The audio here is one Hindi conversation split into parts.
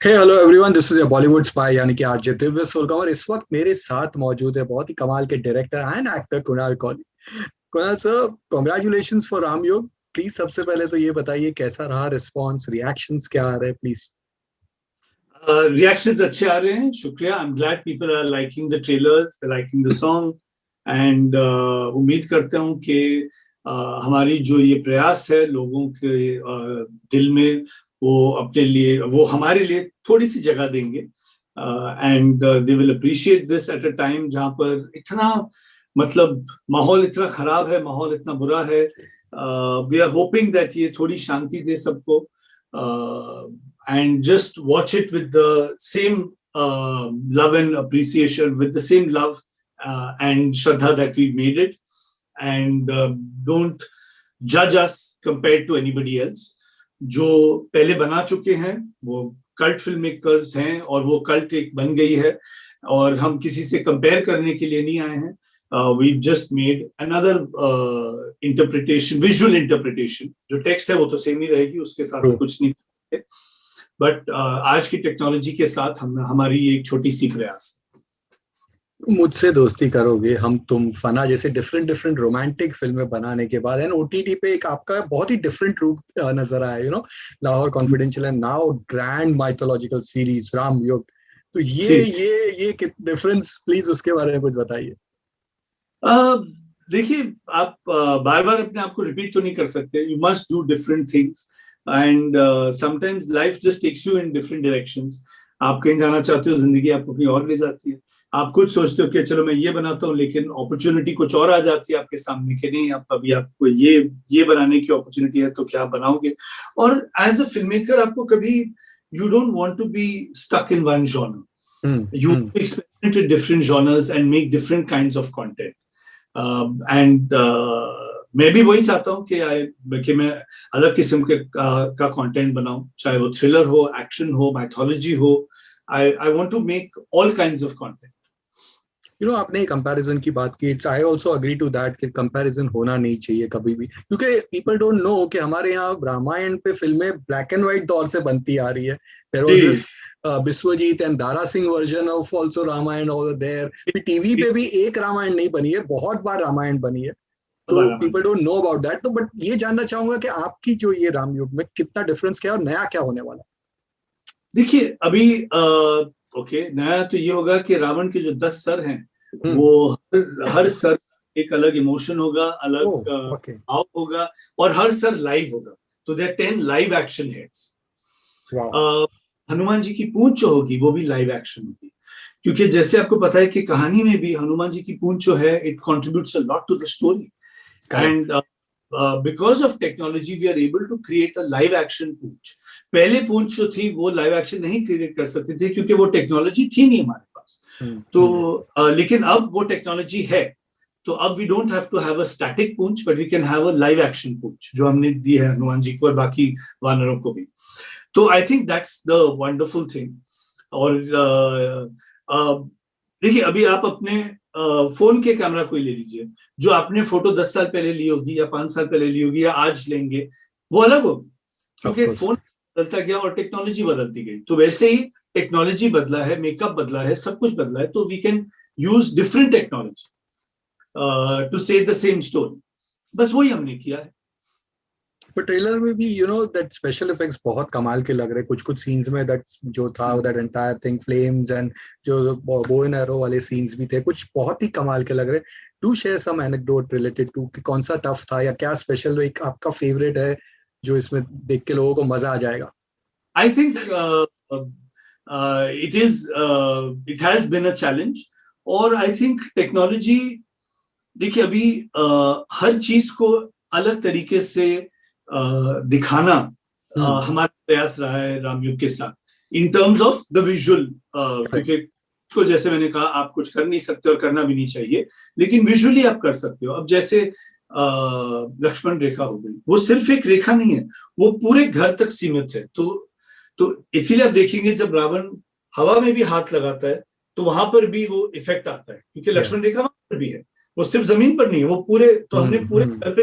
Hey hello everyone, this is your Bollywood spy यानी कि आरजे दिव्य सोलगांव। इस वक्त मेरे साथ मौजूद है बहुत ही कमाल के director and actor Kunal Kauli. Kunal sir, congratulations for Ramyog. Please सबसे पहले तो ये बताइए कैसा रहा रिस्पॉन्स, रिएक्शंस क्या आ रहे हैं प्लीज। रिएक्शंस अच्छे आ रहे हैं, शुक्रिया। I am glad people are liking the trailers, they liking the song. And उम्मीद करता हूँ कि हमारी जो ये प्रयास है लोगों के दिल में, वो अपने लिए, वो हमारे लिए थोड़ी सी जगह देंगे। And they will appreciate this at a time जहाँ पर इतना, मतलब माहौल इतना खराब है, माहौल इतना बुरा है। वी आर होपिंग दैट ये थोड़ी शांति दे सबको। And just watch it with the same love and appreciation, with the same love and Shraddha that we made it. And don't judge us compared to anybody else. जो पहले बना चुके हैं वो कल्ट फिल्म मेकर्स हैं और वो कल्ट एक बन गई है, और हम किसी से कंपेयर करने के लिए नहीं आए हैं। We've just made another interpretation, visual interpretation. जो टेक्स्ट है वो तो सेम ही रहेगी, उसके साथ कुछ नहीं। बट आज की टेक्नोलॉजी के साथ हम हमारी एक छोटी सी प्रयास। मुझसे दोस्ती करोगे, हम तुम, फना जैसे डिफरेंट डिफरेंट रोमांटिक फिल्में बनाने के बाद एंड ओटीटी पे एक आपका बहुत ही डिफरेंट रूप नजर आया, Lahore confidential and now grand mythological series Ram योग। तो ये डिफरेंस प्लीज उसके बारे में कुछ बताइए। देखिए, आप बार बार अपने आप को रिपीट तो नहीं कर सकते। You must do different things and sometimes life just takes you in different directions. आप कहीं जाना चाहते हो, जिंदगी आपको कहीं और ले जाती है। आप खुद सोचते हो कि चलो मैं ये बनाता हूँ, लेकिन अपॉर्चुनिटी कुछ और आ जाती है आपके सामने कि नहीं, आप अभी आपको ये बनाने की अपॉर्चुनिटी है, तो क्या आप बनाओगे। और एज अ फिल्म मेकर आपको कभी, you don't want to be stuck in one genre. You experiment with different genres and make different kinds of content. And मैं भी वही चाहता हूँ कि मैं अलग किस्म के का कंटेंट बनाऊं, चाहे वो थ्रिलर हो, एक्शन हो, माइथोलॉजी हो। I want to make all kinds of content. आपने कंपैरिजन की बात की, I also agree to that कि कंपैरिजन होना नहीं चाहिए कभी भी, क्योंकि पीपल डोंट नो कि हमारे यहाँ रामायण पे फिल्में ब्लैक एंड व्हाइट दौर से बनती आ रही है। There was this Biswajit and Dara Singh version of also Ramayan over there. TV पे भी एक रामायण नहीं बनी है, बहुत बार रामायण बनी है। तो people don't know about that. तो बट ये जानना चाहूंगा कि आपकी जो ये रामयुग में कितना डिफरेंस क्या है और नया क्या होने वाला है। देखिए, अभी ओके, नया तो ये होगा कि रावण के जो 10 सर हैं, वो हर सर एक अलग इमोशन होगा, अलग भाव होगा, और हर सर लाइव होगा। तो there 10 live action heads. Hanuman ji की पूंछ जो होगी वो भी लाइव एक्शन होगी, क्योंकि जैसे आपको पता है कि कहानी में भी हनुमान जी की पूंछ जो है, it contributes a lot to the story. And because of technology we are able to create a live action पूंछ। पहले पूंछ जो थी वो लाइव एक्शन नहीं क्रिएट कर सकते थे, क्योंकि वो टेक्नोलॉजी थी नहीं हमारे पास। तो लेकिन अब वो टेक्नोलॉजी है, तो अब we don't have to have a static पूंछ, but we can have a live action पूंछ, जो हमने दी है हनुमान जी को और बाकी वानरों को भी। तो I think that's the wonderful thing. और देखिए, अभी आप अपने फोन के कैमरा को ही ले लीजिए। जो आपने फोटो 10 साल पहले ली होगी या 5 साल पहले ली होगी या आज लेंगे, वो अलग होगी, क्योंकि फोन बदलता गया और टेक्नोलॉजी बदलती गई। तो वैसे ही टेक्नोलॉजी बदला है, मेकअप बदला है, सब कुछ बदला है। तो we can use different technology to say the same story. बस वही हमने किया है। पर ट्रेलर में भी दैट स्पेशल इफेक्ट्स बहुत कमाल के लग रहे, कुछ कुछ सीन्स में दैट जो था, that entire thing, flames and जो बो एंड एरो वाले सीन्स भी थे, कुछ बहुत ही कमाल के लग रहे। Do share some anecdote related to कि कौन सा टफ था या क्या स्पेशल एक आपका फेवरेट है जो इसमें देख के लोगों को मजा आ जाएगा। I think it has been a challenge. और आई थिंक टेक्नोलॉजी, देखिए अभी हर चीज को अलग तरीके से दिखाना हमारा प्रयास रहा है रामयुग के साथ, in terms of the visual. क्योंकि को, जैसे मैंने कहा, आप कुछ कर नहीं सकते और करना भी नहीं चाहिए, लेकिन विजुअली आप कर सकते हो। अब जैसे लक्ष्मण रेखा हो गई, वो सिर्फ एक रेखा नहीं है, वो पूरे घर तक सीमित है। तो इसीलिए आप देखेंगे जब रावण हवा में भी हाथ लगाता है तो वहां पर भी वो इफेक्ट आता है, क्योंकि लक्ष्मण रेखा वहां पर भी है, वो सिर्फ जमीन पर नहीं है, वो पूरे, तो हमने पूरे घर पे,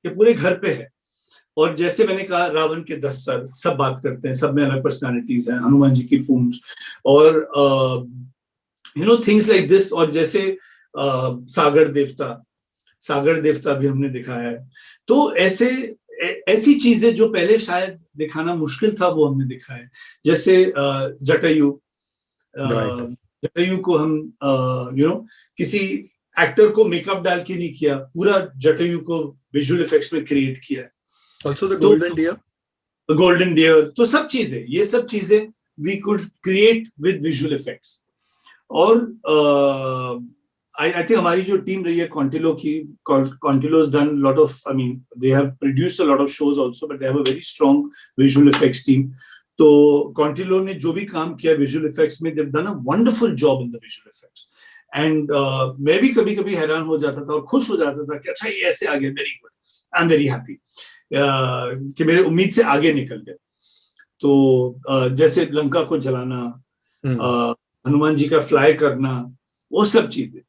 ये पूरे घर पे है। और जैसे मैंने कहा, रावण के 10 सर, सब बात करते हैं, सब में अलग पर्सनालिटीज हैं, हनुमान जी की पूंछ, और थिंग्स लाइक दिस। और जैसे सागर देवता भी हमने दिखाया है। तो ऐसी चीजें जो पहले शायद दिखाना मुश्किल था, वो हमने दिखाया है। जैसे जटायु, जटायु को हम किसी एक्टर को मेकअप डाल के नहीं किया, पूरा जटायु को विजुअल इफेक्ट्स में क्रिएट किया है। Also the golden deer. Golden deer, तो सब चीजें, ये सब चीजें we could create with visual effects. और आई थिंक हमारी जो टीम रही है कॉन्टिलो की, कॉन्टिलो has done lot of, I mean they have produced a lot of shows also, but they have a very strong visual effects team. तो कॉन्टिलो ने जो भी काम किया विजुअल इफेक्ट्स में, they've done a wonderful job in the visual effects. And मैं भी कभी कभी हैरान हो जाता था और खुश हो जाता था कि अच्छा ये ऐसे आ गया, very good, I am very happy कि मेरे उम्मीद से आगे निकल गए। तो जैसे लंका को जलाना, हनुमान जी का फ्लाई करना, वो सब चीजें।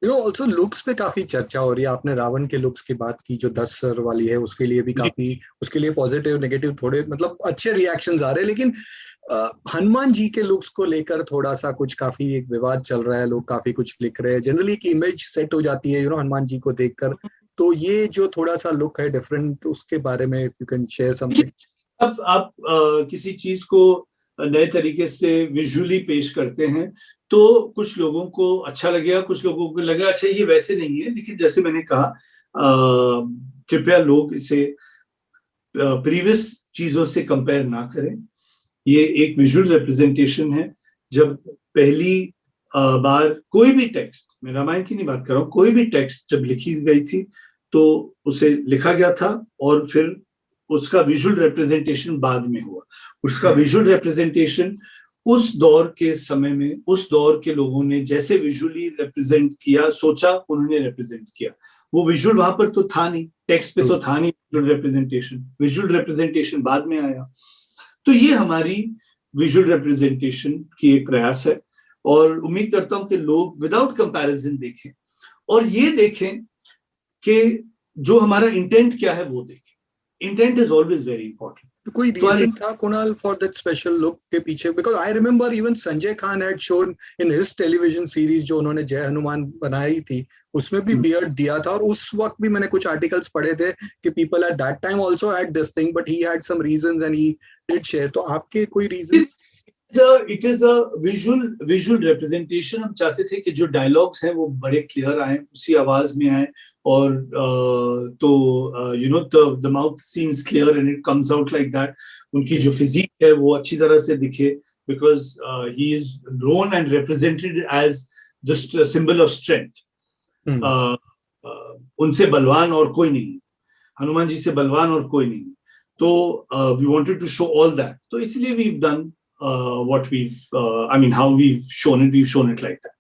ऑल्सो लुक्स पे काफी चर्चा हो रही है। आपने रावण के लुक्स की बात की, जो 10 सर वाली है, उसके लिए भी काफी, उसके लिए पॉजिटिव नेगेटिव थोड़े मतलब अच्छे रिएक्शंस आ रहे हैं। लेकिन हनुमान जी के लुक्स को लेकर थोड़ा सा कुछ काफी एक विवाद चल रहा है, लोग काफी कुछ लिख रहे हैं। जनरली एक इमेज सेट हो जाती है हनुमान जी को देखकर। तो ये जो थोड़ा सा लुक है डिफरेंट, उसके बारे में if you can share something. अब आप किसी चीज को नए तरीके से विजुअली पेश करते हैं तो कुछ लोगों को अच्छा लगेगा, कुछ लोगों को लगेगा अच्छा ये वैसे नहीं है। लेकिन जैसे मैंने कहा, कृपया लोग इसे प्रीवियस चीजों से कंपेयर ना करें। ये एक विजुअल रिप्रेजेंटेशन है। जब पहली बार कोई भी टेक्स्ट, मैं रामायण की नहीं बात कर रहा हूँ, कोई भी टेक्स्ट जब लिखी गई थी तो उसे लिखा गया था और फिर उसका विजुअल रिप्रेजेंटेशन बाद में हुआ। उसका विजुअल रिप्रेजेंटेशन उस दौर के समय में, उस दौर के लोगों ने जैसे विजुअली रिप्रेजेंट किया, सोचा, उन्होंने रिप्रेजेंट किया। वो विजुअल वहां पर तो था नहीं, टेक्स्ट पे तो था नहीं विजुअल रिप्रेजेंटेशन, विजुअल रिप्रेजेंटेशन बाद में आया। तो ये हमारी विजुअल रिप्रेजेंटेशन की एक प्रयास है और उम्मीद करता हूं कि लोग विदाउट कंपैरिजन देखें और ये देखें कि जो हमारा इंटेंट क्या है वो देखें। Intent is always very important. कोई रीजन था Kunal for that special look के पीछे? Because I remember even Sanjay Khan had shown in his television series जो उन्होंने जय हनुमान बनाई थी, उसमें भी बियर्ड दिया था। और उस वक्त भी मैंने कुछ आर्टिकल्स पढ़े थे कि people at that time also had this thing, but he had some reasons and he did share. तो आपके कोई reasons? It is a visual representation. हम चाहते थे कि जो डायलॉग्स हैं वो बड़े क्लियर आए, उसी आवाज में आए, और तो the mouth seems clear and it comes out like that. उनकी जो फिजिक है वो अच्छी तरह से दिखे, because he is known and represented as the symbol of strength. उनसे बलवान और कोई नहीं, हनुमान जी से बलवान और कोई नहीं। तो we wanted to show all that, तो इसलिए we have done what how we've shown it like that.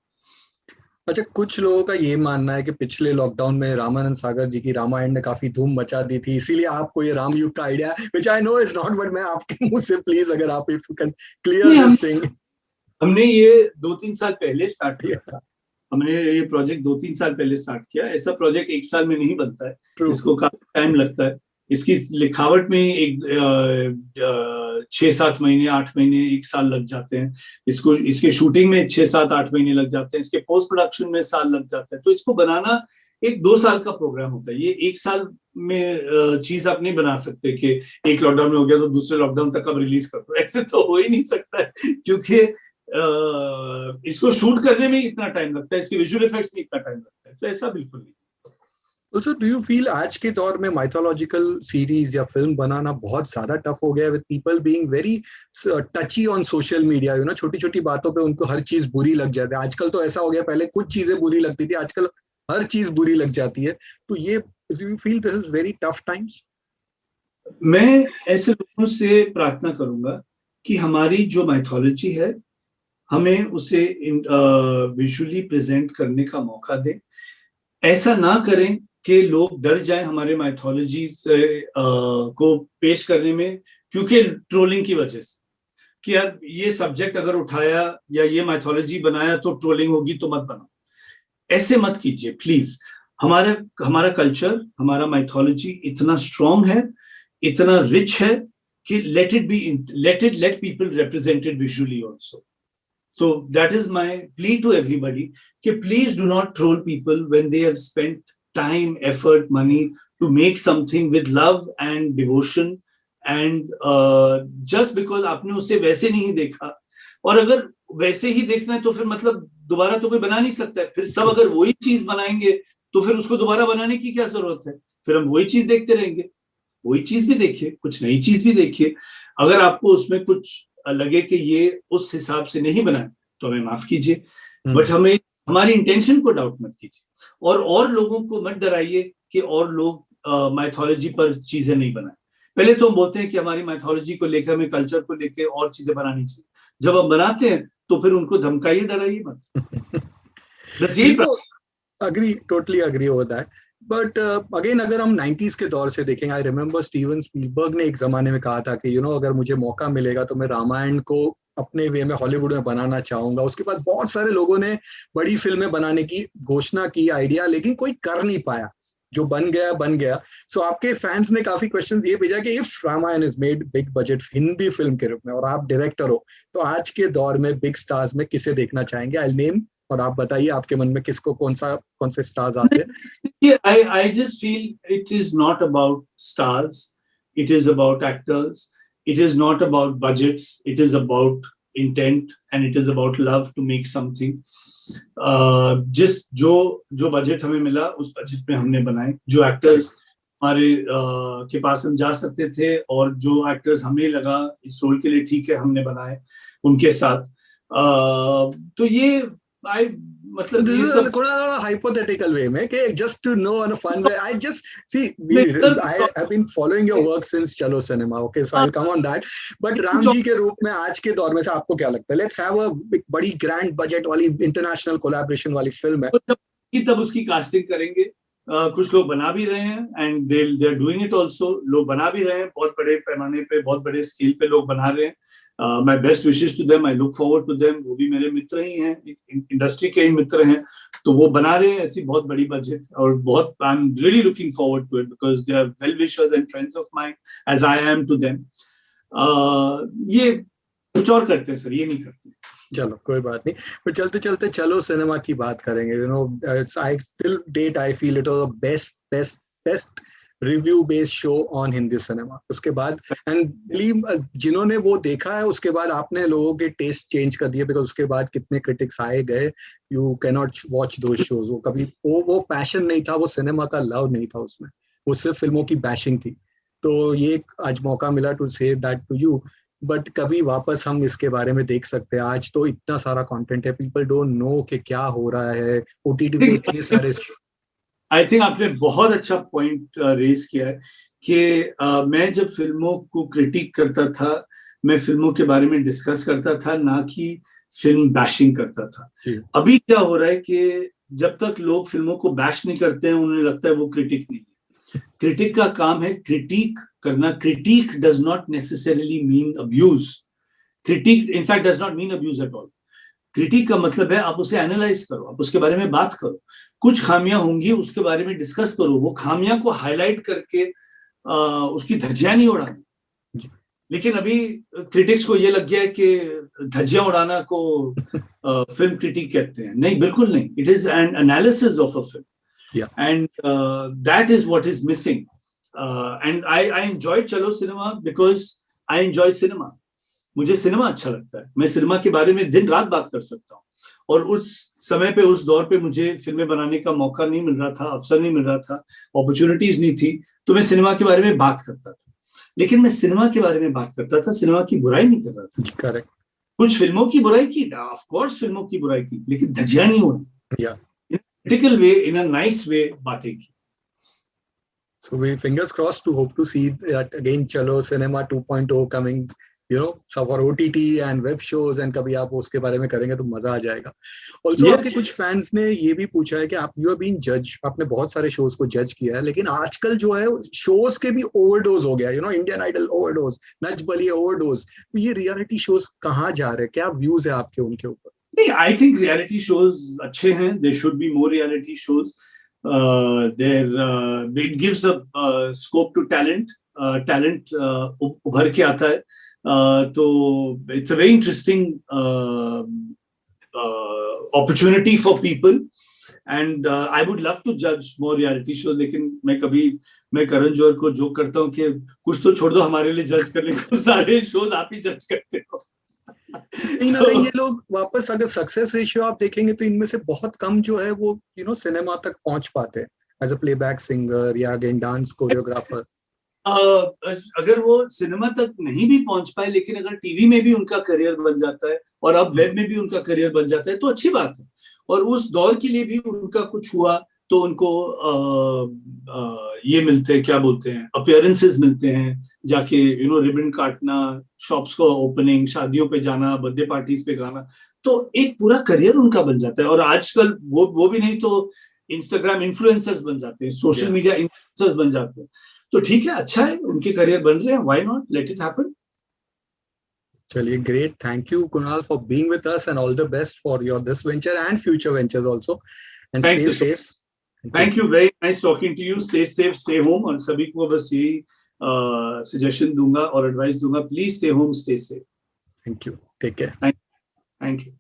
अच्छा, कुछ लोगों का ये मानना है कि पिछले लॉकडाउन में रामानंद सागर जी की रामायण ने काफी धूम मचा दी थी, इसीलिए आपको ये रामयुग का idea, which I know is not, but मैं आपके मुंह से प्लीज अगर आप if you can clear this thing. हमने ये 2-3 साल पहले स्टार्ट किया था। हमने ये प्रोजेक्ट 2-3 साल पहले स्टार्ट किया। ऐसा प्रोजेक्ट एक साल में नहीं बनता है, इसको काफी टाइम लगता है। इसकी लिखावट में एक 6-7 महीने, 8 महीने, 1 साल लग जाते हैं। इसके शूटिंग में 6-7-8 महीने लग जाते हैं। इसके पोस्ट प्रोडक्शन में साल लग जाता है। तो इसको बनाना 1-2 साल का प्रोग्राम होता है। ये 1 साल में चीज आप नहीं बना सकते कि एक लॉकडाउन में हो गया तो दूसरे लॉकडाउन तक आप रिलीज कर दो। ऐसे तो हो ही नहीं सकता है, क्योंकि इसको शूट करने में इतना टाइम लगता है, इसके विजुअल इफेक्ट्स में इतना टाइम लगता है। तो ऐसा बिल्कुल नहीं। Also, do you feel आज के दौर में माइथोलॉजिकल सीरीज या फिल्म बनाना बहुत ज्यादा टफ हो गया, with people being very टची on social media? छोटी छोटी बातों पे उनको हर चीज बुरी लग जाती है आजकल। तो ऐसा हो गया, पहले कुछ चीजें बुरी लगती थी, आजकल हर चीज बुरी लग जाती है। तो ये you feel this is very tough times? मैं ऐसे लोगों से प्रार्थना करूंगा कि हमारी जो माइथोलॉजी है हमें उसे विजुअली प्रेजेंट करने का मौका दें। ऐसा ना करें कि लोग डर जाएं हमारे माइथोलॉजी से को पेश करने में, क्योंकि ट्रोलिंग की वजह से, कि यार ये सब्जेक्ट अगर उठाया या ये माइथोलॉजी बनाया तो ट्रोलिंग होगी, तो मत बनाओ। ऐसे मत कीजिए प्लीज। हमारा हमारा कल्चर, हमारा माइथोलॉजी इतना स्ट्रॉन्ग है, इतना रिच है कि let people represent it visually also. So that is my plea to everybody, कि please do not troll people when they have spent time, effort, money to make something with love and devotion, and just because आपने उसे वैसे नहीं देखा, और अगर वैसे ही देखना है तो फिर मतलब दोबारा तो कोई बना नहीं सकता है, फिर सब अगर वही चीज बनाएंगे तो फिर उसको दोबारा बनाने की क्या जरूरत है, फिर हम वही चीज देखते रहेंगे। वही चीज भी देखिए, कुछ नई चीज भी देखिए। अगर आपको उसमें कुछ लगे कि ये उस हिसाब से नहीं बना तो हमें माफ कीजिए, बट हमें हमारी इंटेंशन को डाउट मत कीजिए, और लोगों को मत डराइए कि और लोग माइथोलॉजी पर चीजें नहीं बनाए। पहले तो हम बोलते हैं कि हमारी माइथोलॉजी को लेकर, हमें कल्चर को लेकर और चीजें बनानी चाहिए, जब हम बनाते हैं तो फिर उनको धमकाइए, डराइए मत। बस यही अग्री, टोटली अग्री हो दैट। बट अगेन अगर हम 90s के दौर से देखेंगे, आई रिमेम्बर स्टीवन स्पीलबर्ग ने एक जमाने में कहा था कि अगर मुझे मौका मिलेगा तो मैं रामायण को अपने वे में हॉलीवुड में बनाना चाहूंगा। उसके बाद बहुत सारे लोगों ने बड़ी फिल्में बनाने की घोषणा की, आइडिया, लेकिन कोई कर नहीं पाया। जो बन गया बन गया। सो आपके फैंस ने काफी क्वेश्चंस ये भेजा कि if Ramayan is made big budget Hindi film के रूप में और आप डायरेक्टर हो, तो आज के दौर में बिग स्टार्स में किसे देखना चाहेंगे? आई नेम, और आप बताइए आपके मन में किसको कौन से स्टार्स आते हैं? I just feel it is not about stars, it is about actors, it is not about budgets, it is about intent and it is about love to make something. जिस जो बजट हमें मिला उस बजट में हमने बनाए, जो एक्टर्स हमारे के पास हम जा सकते थे और जो एक्टर्स हमें लगा इस रोल के लिए ठीक है हमने बनाए उनके साथ। तो ये मतलब this is a hypothetical way में कि just to know on a fun way. I just see I have been following your work since Chalo cinema, okay, so I'll come on that. But Ram ji के रूप में आज के दौर में से आपको क्या लगता है? Let's have a बड़ी grand budget वाली international collaboration वाली फिल्म है, तब उसकी कास्टिंग करेंगे। कुछ लोग बना भी रहे हैं and they are doing it also, लोग बना भी रहे हैं, बहुत बड़े पैमाने पे, बहुत बड़े स्केल पे लोग बना रहे हैं। My best wishes to them, I look forward to them. वो भी मेरे मित्र ही हैं, इंडस्ट्री के ही मित्र हैं, तो वो बना रहे हैं ऐसी बहुत बड़ी बजट, और बहुत I'm really looking forward to it because they are well wishers and friends of mine as I am to them. ये कुछ और करते हैं सर, ये नहीं करते। चलो कोई बात नहीं, पर चलते चलते चलो सिनेमा की बात करेंगे। I till date I feel it was the best review based show on Hindi cinema. उसके बाद एंड बिलीव जिन्होंने वो देखा है उसके बाद आपने लोगों के टेस्ट चेंज कर दिए, बिकॉज उसके बाद कितने क्रिटिक्स आए गए, you can not watch those shows. वो कभी वो पैशन नहीं था, वो सिनेमा का लव नहीं था उसमें, वो सिर्फ फिल्मों की बैशिंग थी। तो ये आज मौका मिला to say that to you, but कभी वापस हम इसके बारे में देख सकते हैं। आज तो इतना सारा कंटेंट है, पीपल डोंट नो कि क्या हो रहा है, ओटीटी पे इतने सारे। आई थिंक आपने बहुत अच्छा पॉइंट रेज किया है कि मैं जब फिल्मों को क्रिटिक करता था, मैं फिल्मों के बारे में डिस्कस करता था, ना कि फिल्म बैशिंग करता था। अभी क्या हो रहा है कि जब तक लोग फिल्मों को बैश नहीं करते हैं, उन्हें लगता है वो क्रिटिक नहीं है। क्रिटिक का काम है क्रिटिक करना। Critic does not necessarily mean abuse. Critic in fact does not mean abuse at all. Critic का मतलब है आप उसे एनालाइज करो, आप उसके बारे में बात करो, कुछ खामियां होंगी उसके बारे में डिस्कस करो, वो खामियां को हाईलाइट करके उसकी धज्जियां नहीं उड़ानी। लेकिन अभी क्रिटिक्स को ये लग गया है कि धज्जियां उड़ाना को फिल्म क्रिटिक कहते हैं। नहीं, बिल्कुल नहीं। It is an analysis of a film and that is what is missing. And I enjoyed Chalo cinema because I enjoy cinema. मुझे सिनेमा अच्छा लगता है, मैं सिनेमा के बारे में दिन रात बात कर सकता हूँ। और उस समय पे, उस दौर पे मुझे फिल्में बनाने का मौका नहीं मिल रहा था, अवसर नहीं मिल रहा था, अपॉर्चुनिटीज नहीं थी, तो मैं सिनेमा के बारे में बात करता था। लेकिन मैं सिनेमा के बारे में बात करता था, सिनेमा की बुराई नहीं कर रहा था। करेक्ट। कुछ फिल्मों की बुराई की, ऑफ कोर्स फिल्मों की बुराई की, लेकिन धज्जियां नहीं उड़ी। In critical way, in a nice way बातें की। So we fingers crossed to hope to see that again Chalo Cinema 2.0 coming, so for OTT and web shows, and कभी आप उसके बारे में करेंगे तो मजा आ जाएगा। Also आपके कुछ फैंस ने ये भी पूछा है कि आप यू हैव बीन जज, आपने बहुत सारे शोज को जज किया है, लेकिन आजकल जो है शोज के भी ओवरडोज हो गया, Indian idol overdose, Nach Baliye overdose, तो ये रियलिटी शोज कहाँ जा रहे हैं? क्या व्यूज है आपके उनके ऊपर? नहीं, आई थिंक रियलिटी शोज अच्छे हैं, they should be more reality shows. it gives a scope to talent. Talent उभर के आता है. तो it's a very interesting opportunity for people. And I would love to judge more reality shows, लेकिन मैं करण जौहर को जोक करता हूँ कि कुछ तो छोड़ दो हमारे लिए जज करने को, सारे शोज आप ही जज करते हो. कहीं ना कहीं ये लोग वापस अगर सक्सेस रेशियो आप देखेंगे तो इनमें से बहुत कम जो है वो सिनेमा तक पहुंच पाते हैं एज अ प्लेबैक सिंगर या अगेन डांस कोरियोग्राफर. अगर वो सिनेमा तक नहीं भी पहुंच पाए, लेकिन अगर टीवी में भी उनका करियर बन जाता है और अब वेब में भी उनका करियर बन जाता है तो अच्छी बात है. और उस दौर के लिए भी उनका कुछ हुआ तो उनको ये मिलते हैं, क्या बोलते हैं, अपीयरेंसेस मिलते हैं, जाके रिबन काटना, शॉप्स को ओपनिंग, शादियों पे जाना, बर्थडे पार्टीज पे गाना, तो एक पूरा करियर उनका बन जाता है. और आजकल वो भी नहीं तो इंस्टाग्राम इन्फ्लुएंसर्स बन जाते हैं, सोशल मीडिया इन्फ्लुएंसर्स बन जाते हैं. तो ठीक है, अच्छा है, उनके करियर बन रहे हैं, why not, let it happen. चलिए, great. Thank you Kunal for being with us and all the best for your this venture and future ventures also, and stay safe. Thank you, very nice talking to you. Stay safe, stay home. और सभी को बस यही सजेशन दूंगा और एडवाइस दूंगा, please stay home, stay safe. Thank you, take care. Thank you.